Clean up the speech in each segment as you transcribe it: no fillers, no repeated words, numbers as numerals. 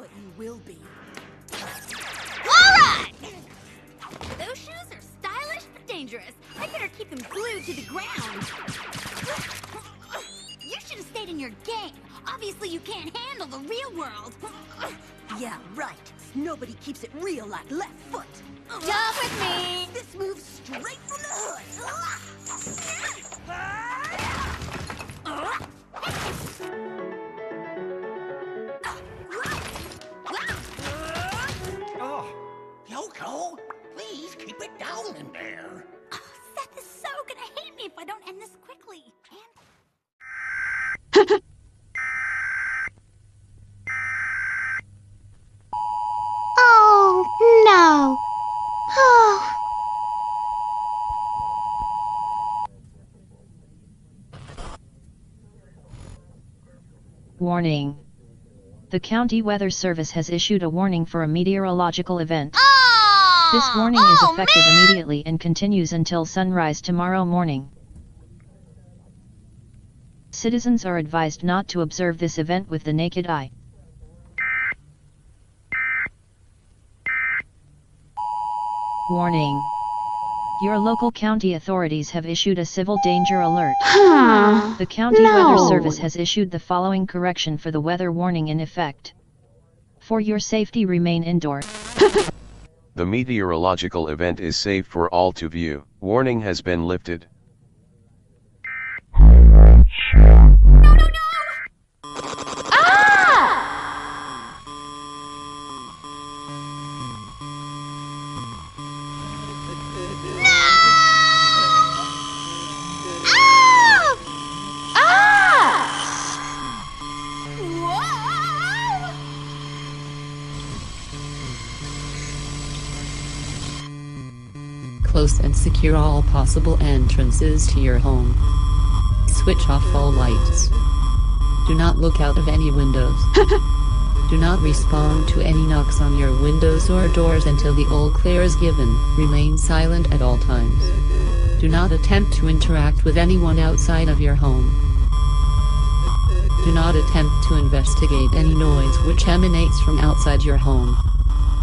but you will be. Alright! Those shoes are stylish but dangerous. I better keep them glued to the ground. You should have stayed in your game. Obviously you can't handle the real world. Yeah, right. Nobody keeps it real like left foot. Jump with me! This moves straight from the hood. Oh, Yoko, please keep it down in there. Seth is so gonna hate me if I don't end this quickly. Oh, no. Oh. Warning. The County Weather Service has issued a warning for a meteorological event. This warning is effective immediately and continues until sunrise tomorrow morning. Citizens are advised not to observe this event with the naked eye. Warning. Your local county authorities have issued a civil danger alert. The County Weather Service has issued the following correction for the weather warning in effect. For your safety, remain indoors. The meteorological event is safe for all to view. Warning has been lifted. Close and secure all possible entrances to your home. Switch off all lights. Do not look out of any windows. Do not respond to any knocks on your windows or doors until the all clear is given. Remain silent at all times. Do not attempt to interact with anyone outside of your home. Do not attempt to investigate any noise which emanates from outside your home.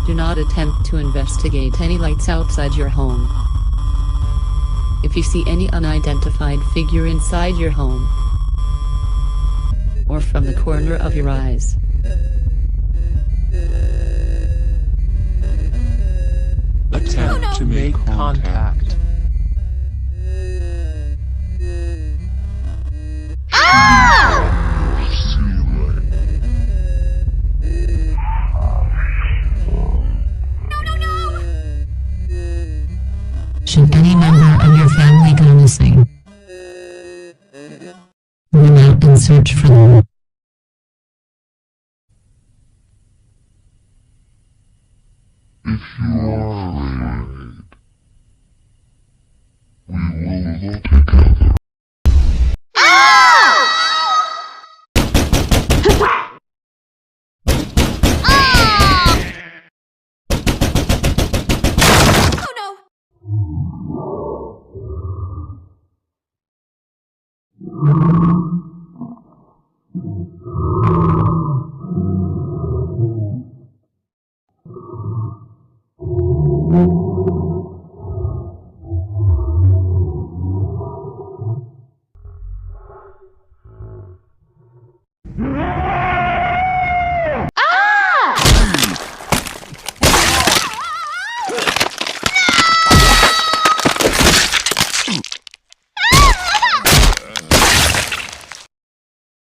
Do not attempt to investigate any lights outside your home. If you see any unidentified figure inside your home, or from the corner of your eyes, attempt to make contact. should any member of your family go missing, run out and search for them. If you are afraid, we will look together.